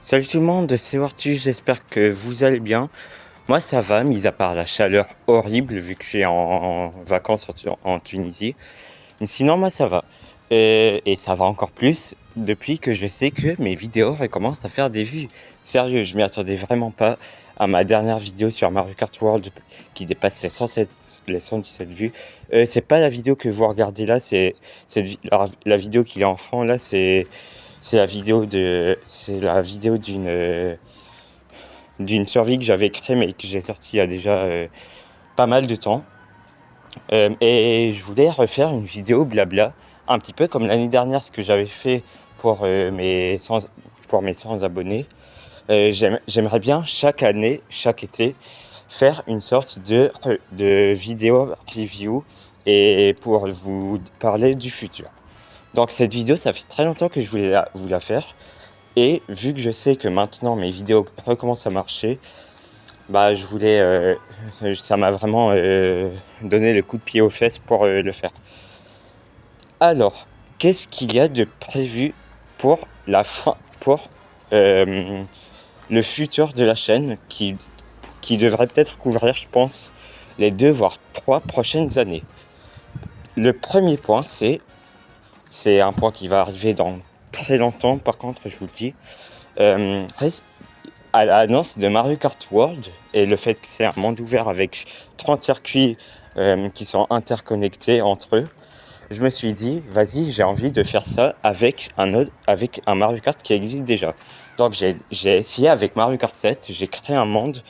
Salut tout le monde, c'est Wartu, j'espère que vous allez bien. Moi ça va, mis à part la chaleur horrible vu que je suis en vacances en Tunisie. Mais sinon moi ça va. Et ça va encore plus depuis que je sais que mes vidéos recommencent à faire des vues. Sérieux, je m'y attendais vraiment pas à ma dernière vidéo sur Mario Kart World qui dépasse les 117 vues. C'est pas la vidéo que vous regardez là, la vidéo qui est en fond là, c'est la vidéo d'une survie que j'avais créée mais que j'ai sortie il y a déjà pas mal de temps. Et je voulais refaire une vidéo blabla, un petit peu comme l'année dernière, ce que j'avais fait pour, pour mes 100 abonnés. J'aimerais bien chaque année, chaque été, faire une sorte de vidéo review et pour vous parler du futur. Donc cette vidéo, ça fait très longtemps que je voulais vous la faire. Et vu que je sais que maintenant mes vidéos recommencent à marcher, bah je voulais, ça m'a vraiment donné le coup de pied aux fesses pour le faire. Alors, qu'est-ce qu'il y a de prévu pour pour euh, le futur de la chaîne qui devrait peut-être couvrir, je pense, les 2 voire 3 prochaines années. Le premier point, c'est un point qui va arriver dans très longtemps, par contre, je vous le dis. Euh, à l'annonce de Mario Kart World et le fait que c'est un monde ouvert avec 30 circuits qui sont interconnectés entre eux, je me suis dit, vas-y, j'ai envie de faire ça avec un Mario Kart qui existe déjà. Donc j'ai essayé avec Mario Kart 7, j'ai créé un monde,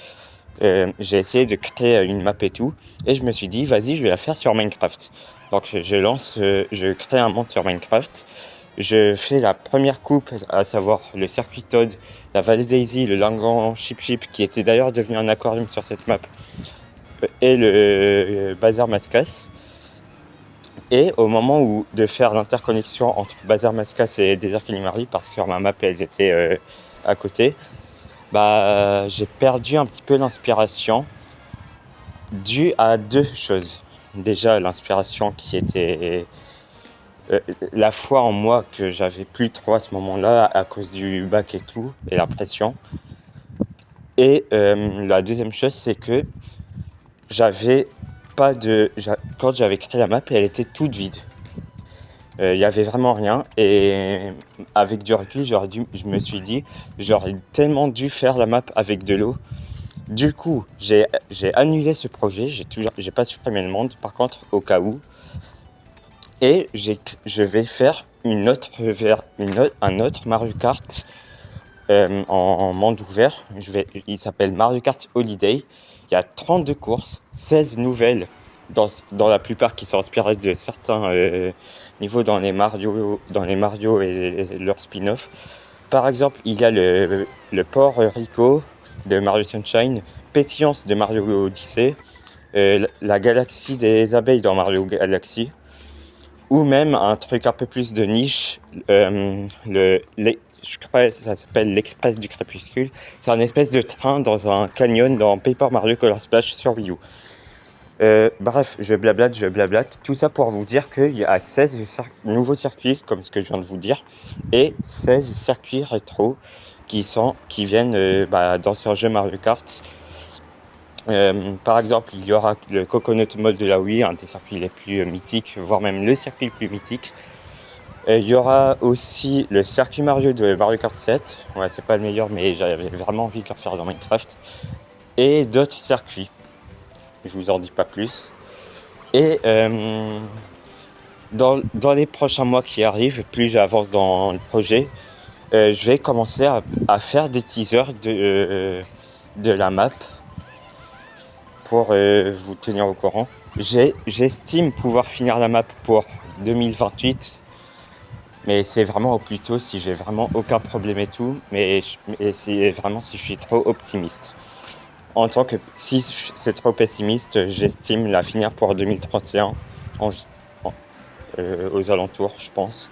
j'ai essayé de créer une map et tout, et je me suis dit, vas-y, je vais la faire sur Minecraft. Donc je crée un monde sur Minecraft. Je fais la première coupe, à savoir le circuit Toad, la vallée Daisy, le Langan Chip Chip, qui était d'ailleurs devenu un aquarium sur cette map, et le Bazar Mascas. Et au moment de faire l'interconnexion entre Bazar Mascas et Desert Calimari, parce que sur ma map elles étaient à côté, bah j'ai perdu un petit peu l'inspiration due à 2 choses. Déjà l'inspiration qui était la foi en moi que j'avais plus trop à ce moment-là à cause du bac et tout, et la pression. Et la deuxième chose, c'est que j'avais pas de... Quand j'avais créé la map, elle était toute vide. Il y avait vraiment rien. Et avec du recul, je me suis dit, j'aurais tellement dû faire la map avec de l'eau. Du coup, j'ai annulé ce projet. J'ai pas supprimé le monde. Par contre, au cas où, et je vais faire un autre Mario Kart en monde ouvert. Il s'appelle Mario Kart Holiday. Il y a 32 courses, 16 nouvelles, dans la plupart qui sont inspirées de certains niveaux dans les Mario et leurs spin-offs. Par exemple, il y a le port Rico de Mario Sunshine, Pétillance de Mario Odyssey, la galaxie des abeilles dans Mario Galaxy, ou même un truc un peu plus de niche, je crois que ça s'appelle l'Express du Crépuscule. C'est un espèce de train dans un canyon dans Paper Mario Color Splash sur Wii U. Bref, je blablate. Tout ça pour vous dire qu'il y a 16 nouveaux circuits, comme ce que je viens de vous dire, et 16 circuits rétro qui viennent dans ce jeu Mario Kart. Par exemple, il y aura le Coconut Mall de la Wii, un des circuits les plus mythiques, voire même le circuit le plus mythique. Il y aura aussi le circuit Mario de Mario Kart 7. Ouais, c'est pas le meilleur, mais j'avais vraiment envie de le faire dans Minecraft. Et d'autres circuits. Je vous en dis pas plus. Et dans les prochains mois qui arrivent, plus j'avance dans le projet, je vais commencer à faire des teasers de la map pour vous tenir au courant. J'estime pouvoir finir la map pour 2028. Mais c'est vraiment au plus tôt si j'ai vraiment aucun problème et tout. Mais c'est vraiment si je suis trop optimiste. Si c'est trop pessimiste, j'estime la finir pour 2031 aux alentours, je pense.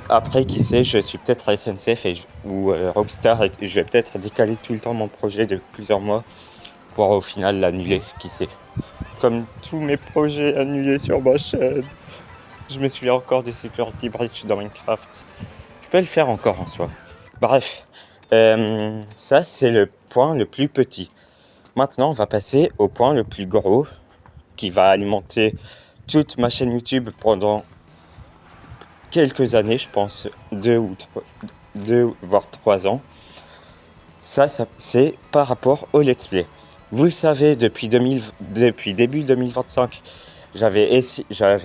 Après, qui sait, je suis peut-être à SNCF ou Rockstar et je vais peut-être décaler tout le temps mon projet de plusieurs mois pour au final l'annuler, qui sait. Comme tous mes projets annulés sur ma chaîne. Je me souviens encore des Security Breach dans Minecraft. Je peux le faire encore en soi. Bref, Ça, c'est le point le plus petit. Maintenant, on va passer au point le plus gros, qui va alimenter toute ma chaîne YouTube pendant quelques années, je pense, 2 voire 3 ans. Ça c'est par rapport au let's play. Vous le savez, depuis début 2025, j'avais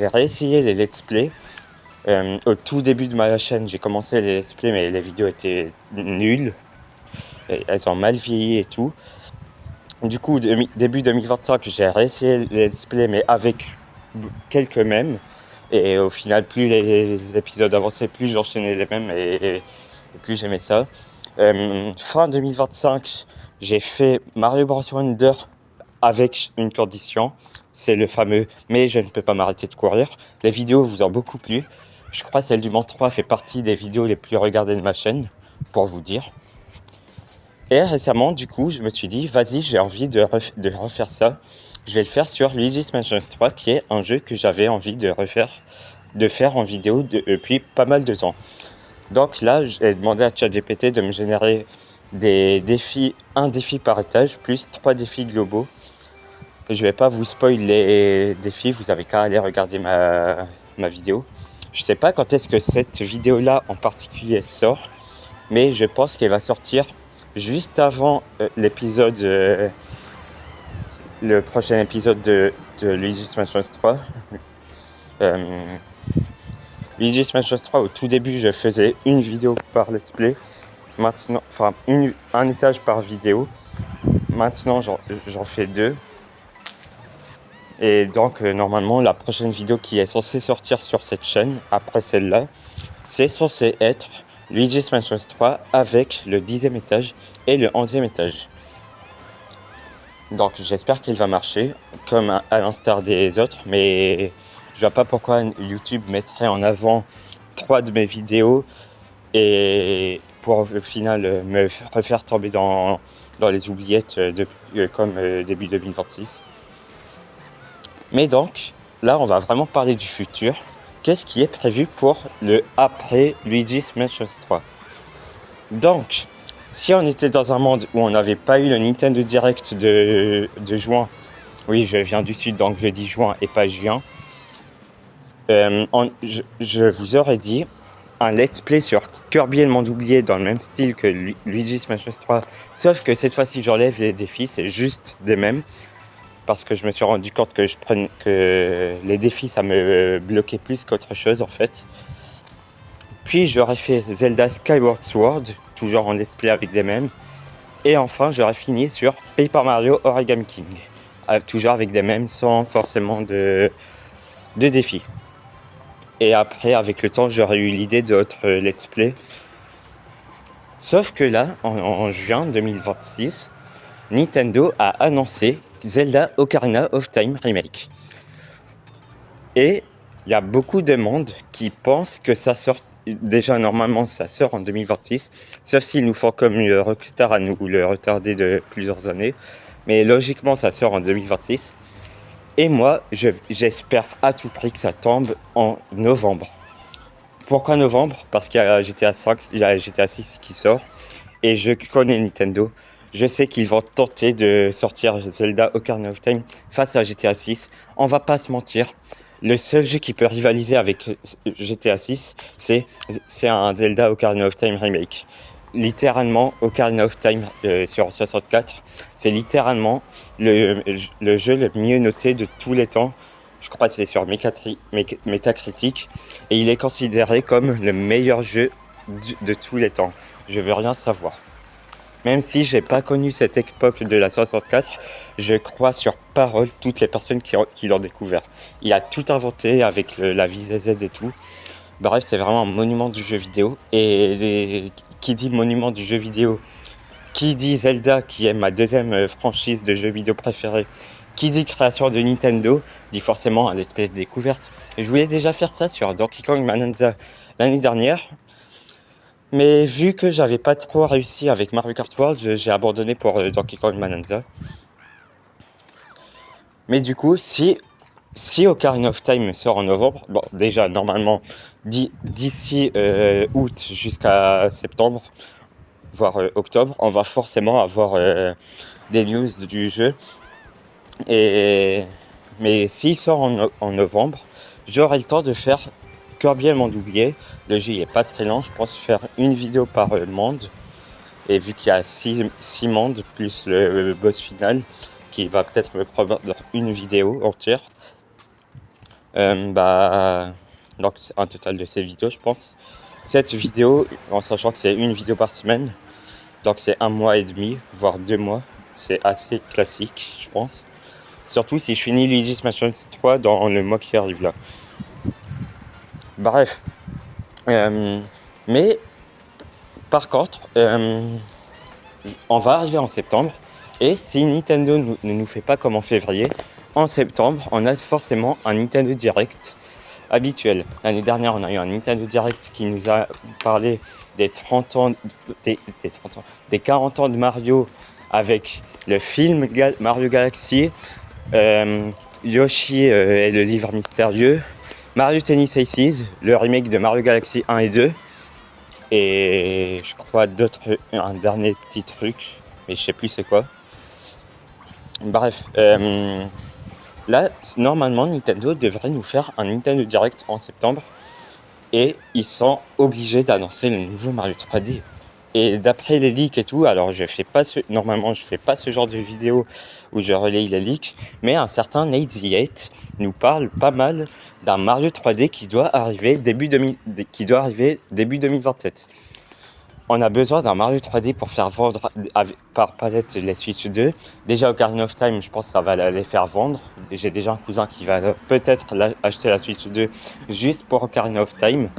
réessayé les let's play. Au tout début de ma chaîne, j'ai commencé les let's play, mais les vidéos étaient nulles. Elles ont mal vieilli et tout. Du coup, début 2025, j'ai réessayé les let's play, mais avec quelques mèmes. Et au final, plus les épisodes avançaient, plus j'enchaînais les mèmes et plus j'aimais ça. Fin 2025, j'ai fait Mario Bros Wonder avec une condition. C'est le fameux « mais je ne peux pas m'arrêter de courir ». Les vidéos vous ont beaucoup plu. Je crois que celle du Mans 3 fait partie des vidéos les plus regardées de ma chaîne, pour vous dire. Et récemment, du coup, je me suis dit, vas-y, j'ai envie de refaire ça. Je vais le faire sur Luigi's Mansion 3, qui est un jeu que j'avais envie de faire en vidéo depuis pas mal de temps. Donc là, j'ai demandé à ChatGPT de me générer des défis, un défi par étage, plus 3 défis globaux. Je vais pas vous spoiler les défis, vous avez qu'à aller regarder ma vidéo. Je sais pas quand est-ce que cette vidéo-là en particulier sort, mais je pense qu'elle va sortir juste avant l'épisode, le prochain épisode de Luigi's Mansion 3. Luigi's Mansion 3, au tout début, je faisais une vidéo par let's play. Maintenant, enfin, un étage par vidéo. Maintenant, j'en fais 2. Et donc, normalement, la prochaine vidéo qui est censée sortir sur cette chaîne, après celle-là, c'est censé être Luigi's Mansion 3 avec le 10e étage et le 11e étage. Donc, j'espère qu'il va marcher, comme à l'instar des autres, mais je vois pas pourquoi YouTube mettrait en avant 3 de mes vidéos et pour au final me refaire tomber dans les oubliettes comme début 2026. Mais donc, là, on va vraiment parler du futur. Qu'est-ce qui est prévu pour le après Luigi's Mansion 3 ? Donc, si on était dans un monde où on n'avait pas eu le Nintendo Direct de juin, oui, je viens du sud, donc je dis juin et pas juin, je vous aurais dit un let's play sur Kirby et le monde oublié dans le même style que Luigi's Mansion 3, sauf que cette fois-ci j'enlève les défis, c'est juste des mêmes, parce que je me suis rendu compte que les défis ça me bloquait plus qu'autre chose en fait. Puis j'aurais fait Zelda Skyward Sword, toujours en let's play avec des mêmes. Et enfin j'aurais fini sur Paper Mario Origami King, toujours avec des mêmes sans forcément de défis. Et après, avec le temps, j'aurais eu l'idée d'autres let's play. Sauf que là, en juin 2026, Nintendo a annoncé Zelda Ocarina of Time Remake. Et il y a beaucoup de monde qui pense que ça sort. Déjà, normalement, ça sort en 2026, sauf s'ils nous font comme Rockstar à nous le retarder de plusieurs années. Mais logiquement, ça sort en 2026. Et moi, j'espère à tout prix que ça tombe en novembre. Pourquoi novembre ? Parce qu'il y a GTA 5, il y a GTA 6 qui sort. Et je connais Nintendo. Je sais qu'ils vont tenter de sortir Zelda Ocarina of Time face à GTA 6. On va pas se mentir. Le seul jeu qui peut rivaliser avec GTA 6, c'est un Zelda Ocarina of Time Remake. Littéralement, Ocarina of Time sur 64, c'est littéralement le jeu le mieux noté de tous les temps. Je crois que c'est sur Metacritic. Et il est considéré comme le meilleur jeu de tous les temps. Je veux rien savoir. Même si j'ai pas connu cette époque de la 64, je crois sur parole toutes les personnes qui l'ont découvert. Il a tout inventé avec la vie ZZ et tout. Bref, c'est vraiment un monument du jeu vidéo. Et qui dit monument du jeu vidéo, qui dit Zelda, qui est ma deuxième franchise de jeux vidéo préférée, qui dit création de Nintendo, dit forcément un let's play de découverte. Et je voulais déjà faire ça sur Donkey Kong Bonanza l'année dernière. Mais vu que j'avais pas trop réussi avec Mario Kart World, j'ai abandonné pour Donkey Kong Bonanza. Mais du coup, si Ocarina of Time sort en novembre, bon déjà normalement d'ici août jusqu'à septembre, voire octobre, on va forcément avoir des news du jeu. Mais s'il sort en novembre, j'aurai le temps de faire Kirby et le monde oublié. Le jeu est pas très lent, je pense faire une vidéo par monde. Et vu qu'il y a 6 mondes plus le boss final, qui va peut-être me prendre une vidéo entière, donc c'est un total de 7 vidéos je pense. Cette vidéo, en sachant que c'est une vidéo par semaine, donc c'est 1 mois et demi, voire 2 mois. C'est assez classique, je pense. Surtout si je finis Luigi's Mansion 3 dans le mois qui arrive là. Bref. Mais par contre, on va arriver en septembre. Et si Nintendo ne nous fait pas comme en février, en septembre, on a forcément un Nintendo Direct habituel. L'année dernière, on a eu un Nintendo Direct qui nous a parlé des 30 ans, des 40 ans de Mario avec le film Mario Galaxy, Yoshi et le livre mystérieux, Mario Tennis Aces, le remake de Mario Galaxy 1 et 2, et je crois un dernier petit truc, mais je sais plus c'est quoi. Bref, là, normalement, Nintendo devrait nous faire un Nintendo Direct en septembre, et ils sont obligés d'annoncer le nouveau Mario 3D. Et d'après les leaks et tout, alors normalement je fais pas ce genre de vidéo où je relaye les leaks, mais un certain Nate The8 nous parle pas mal d'un Mario 3D qui doit arriver début 2027. On a besoin d'un Mario 3D pour faire vendre par palette les Switch 2. Déjà Ocarina of Time, je pense que ça va les faire vendre. J'ai déjà un cousin qui va peut-être acheter la Switch 2 juste pour Ocarina of Time.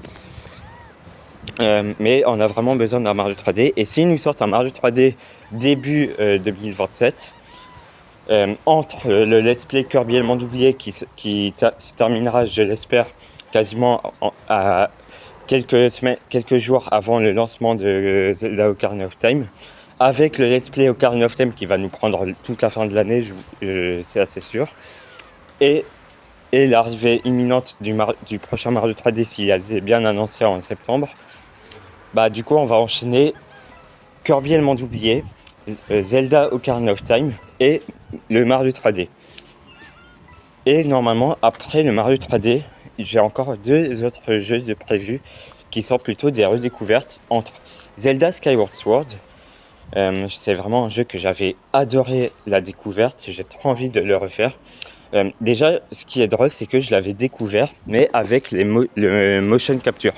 Mais on a vraiment besoin d'un Mario 3D. Et s'ils nous sortent un Mario 3D début 2027, entre le Let's Play Kirby et le monde oublié qui se terminera, je l'espère, quasiment à quelques jours avant le lancement de Zelda Ocarina of Time, avec le Let's Play Ocarina of Time qui va nous prendre toute la fin de l'année, c'est assez sûr, et l'arrivée imminente du prochain Mario 3D s'il est bien annoncé en septembre. Du coup on va enchaîner Kirby et le monde oublié, Zelda Ocarina of Time et le Mario 3D. Et normalement après le Mario 3D, j'ai encore 2 autres jeux de prévus qui sont plutôt des redécouvertes entre Zelda Skyward Sword. C'est vraiment un jeu que j'avais adoré la découverte, j'ai trop envie de le refaire. Déjà, ce qui est drôle, c'est que je l'avais découvert, mais avec le motion capture.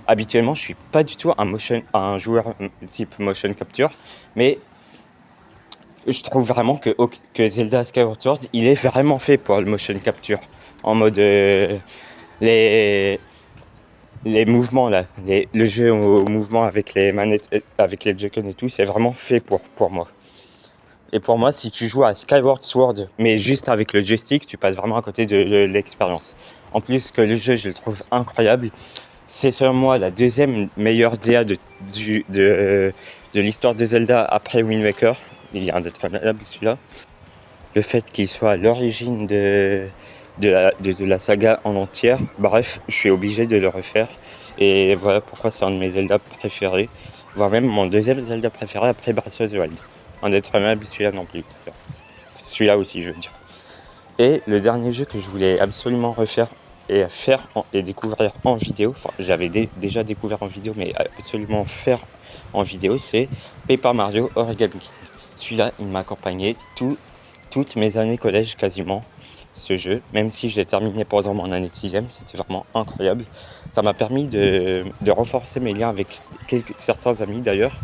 Habituellement, je suis pas du tout un joueur type motion capture, mais je trouve vraiment que Zelda Skyward Sword, il est vraiment fait pour le motion capture. En mode les mouvements là, le jeu au mouvement avec les manettes, avec les Joy-Con et tout, c'est vraiment fait pour moi. Et pour moi, si tu joues à Skyward Sword, mais juste avec le joystick, tu passes vraiment à côté de l'expérience. En plus que le jeu, je le trouve incroyable. C'est selon moi la deuxième meilleure DA de l'histoire de Zelda après Wind Waker. Il est indétrônable celui-là. Le fait qu'il soit à l'origine de la saga en entière, bref, je suis obligé de le refaire. Et voilà pourquoi c'est un de mes Zelda préférés, voire même mon deuxième Zelda préféré après Breath of the Wild. Indétrônable celui-là non plus. Celui-là aussi, je veux dire. Et le dernier jeu que je voulais absolument refaire et faire et découvrir en vidéo, enfin j'avais déjà découvert en vidéo, mais absolument faire en vidéo, c'est Paper Mario Origami King. Celui-là, il m'a accompagné toutes mes années collège quasiment, ce jeu, même si je l'ai terminé pendant mon année de 6ème, c'était vraiment incroyable. Ça m'a permis de renforcer mes liens avec certains amis d'ailleurs.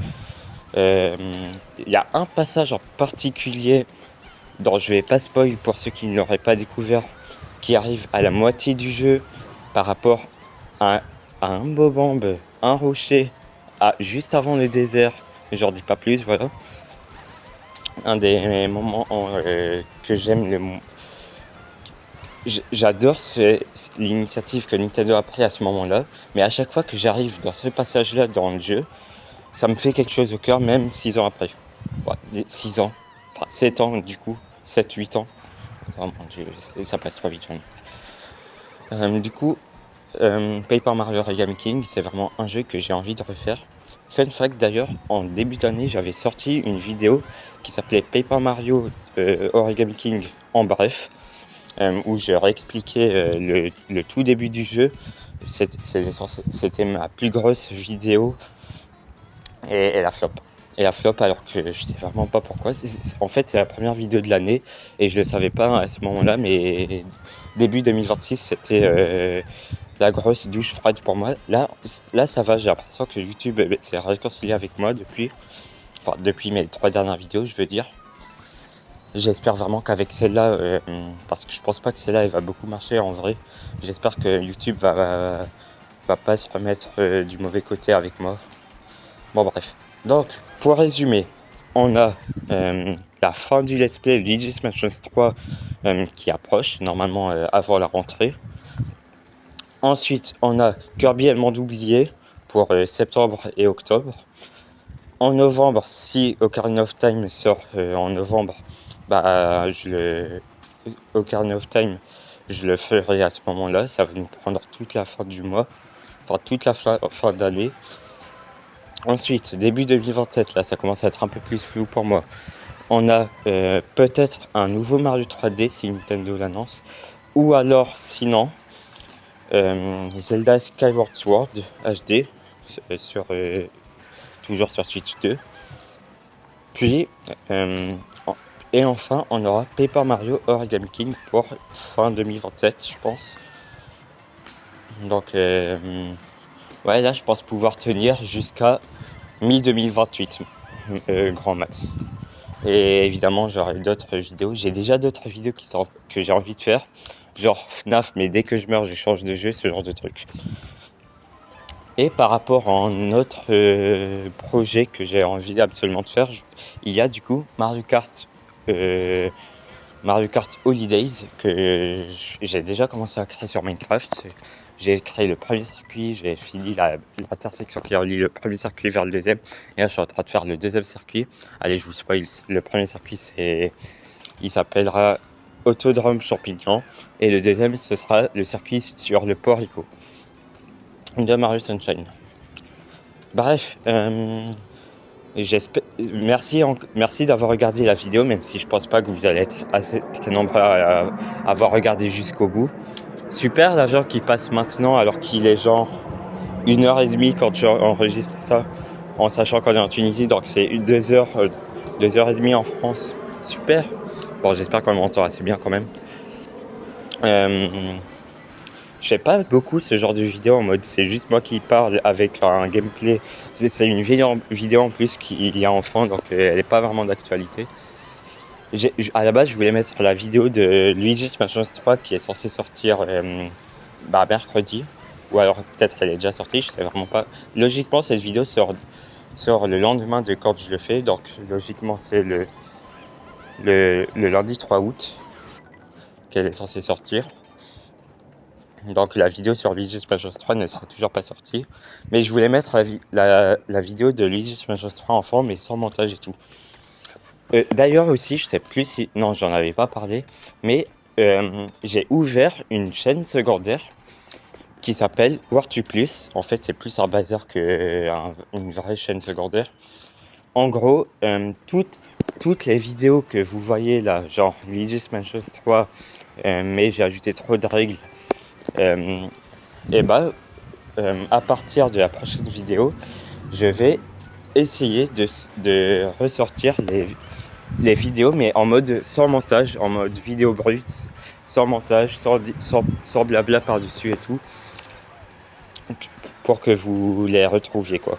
Il y a un passage en particulier dont je vais pas spoil pour ceux qui n'auraient pas découvert, qui arrive à la moitié du jeu par rapport à un Bobomb, un rocher, juste avant le désert, mais j'en dis pas plus, voilà. Un des moments que j'aime j'adore l'initiative que Nintendo a pris à ce moment-là, mais à chaque fois que j'arrive dans ce passage-là dans le jeu, ça me fait quelque chose au cœur, même 6 ans après. Ouais, 6 ans, enfin 7 ans du coup, 7-8 ans. Oh mon dieu, ça passe trop vite. Du coup, Paper Mario Origami King, c'est vraiment un jeu que j'ai envie de refaire. Fun fact d'ailleurs, en début d'année, j'avais sorti une vidéo qui s'appelait Paper Mario Origami King en bref, où je réexpliquais le tout début du jeu. C'était ma plus grosse vidéo et la flop. Et la flop alors que je sais vraiment pas pourquoi. En fait, c'est la première vidéo de l'année et je le savais pas à ce moment-là, mais début 2026, c'était la grosse douche froide pour moi. Là ça va, j'ai l'impression que YouTube s'est réconcilié avec moi depuis mes 3 dernières vidéos, je veux dire. J'espère vraiment qu'avec celle-là, parce que je pense pas que celle-là elle va beaucoup marcher en vrai. J'espère que YouTube va pas se remettre du mauvais côté avec moi. Bon bref. Donc pour résumer, on a la fin du let's play Luigi's Mansion 3 qui approche normalement avant la rentrée. Ensuite, on a Kirby et le monde oublié pour septembre et octobre. En novembre, si Ocarina of Time sort en novembre, Ocarina of Time, je le ferai à ce moment-là. Ça va nous prendre toute la fin du mois, enfin toute la fin d'année. Ensuite, début 2027, là, ça commence à être un peu plus flou pour moi. On a peut-être un nouveau Mario 3D si Nintendo l'annonce, ou alors, sinon, Zelda Skyward Sword HD toujours sur Switch 2. Puis, et enfin, on aura Paper Mario Origami King pour fin 2027, je pense. Donc, ouais, là, je pense pouvoir tenir jusqu'à mi-2028, grand max. Et évidemment, j'aurai d'autres vidéos. J'ai déjà d'autres vidéos que j'ai envie de faire. Genre FNAF, mais dès que je meurs, je change de jeu, ce genre de truc. Et par rapport à un autre projet que j'ai envie absolument de faire, il y a du coup Mario Kart Holidays que j'ai déjà commencé à créer sur Minecraft. J'ai créé le premier circuit, j'ai fini l'intersection qui relie le premier circuit vers le deuxième. Et là, je suis en train de faire le deuxième circuit. Allez, je vous spoil, le premier circuit, il s'appellera Autodrome Champignon. Et le deuxième, ce sera le circuit sur le Port Rico de Mario Sunshine. Bref, merci d'avoir regardé la vidéo, même si je pense pas que vous allez être assez nombreux à avoir regardé jusqu'au bout. Super l'avion qui passe maintenant alors qu'il est genre 1h30 quand j'enregistre ça, en sachant qu'on est en Tunisie, donc c'est 2h30 en France. Super. Bon, j'espère qu'on m'entend assez bien quand même. Je fais pas beaucoup ce genre de vidéo en mode c'est juste moi qui parle avec un gameplay. C'est une vidéo en plus qu'il y a en fond, donc elle est pas vraiment d'actualité. À la base, je voulais mettre la vidéo de Luigi's Mansion 3 qui est censée sortir mercredi. Ou alors peut-être qu'elle est déjà sortie, je sais vraiment pas. Logiquement, cette vidéo sort le lendemain de quand je le fais, donc logiquement c'est le lundi 3 août qu'elle est censée sortir. Donc la vidéo sur Luigi's Mansion 3 ne sera toujours pas sortie. Mais je voulais mettre la vidéo de Luigi's Mansion 3 en fond, mais sans montage et tout. D'ailleurs aussi, je sais plus si... Non, j'en avais pas parlé. Mais j'ai ouvert une chaîne secondaire qui s'appelle Word2Plus. En fait, c'est plus un bazar qu'une vraie chaîne secondaire. En gros, toutes les vidéos que vous voyez là, genre Luigi's Mansion 3, mais j'ai ajouté trop de règles, à partir de la prochaine vidéo, je vais essayer de ressortir les vidéos, mais en mode sans montage, en mode vidéo brute, sans montage, sans blabla par-dessus et tout, pour que vous les retrouviez, quoi.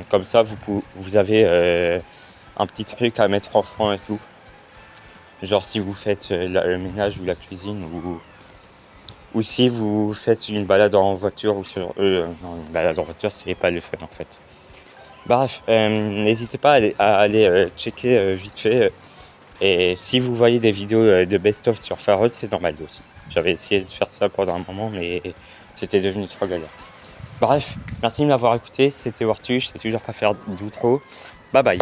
Comme ça, vous avez un petit truc à mettre en fond et tout. Genre si vous faites le ménage ou la cuisine, ou si vous faites une balade en voiture, ou sur non, une balade en voiture, c'est pas le fun en fait. Bref, n'hésitez pas à aller checker vite fait. Et si vous voyez des vidéos de best-of sur Farod, c'est normal aussi. J'avais essayé de faire ça pendant un moment, mais c'était devenu trop galère. Bref, merci de m'avoir écouté. C'était Wartu, je sais toujours pas faire d'outro. Bye bye.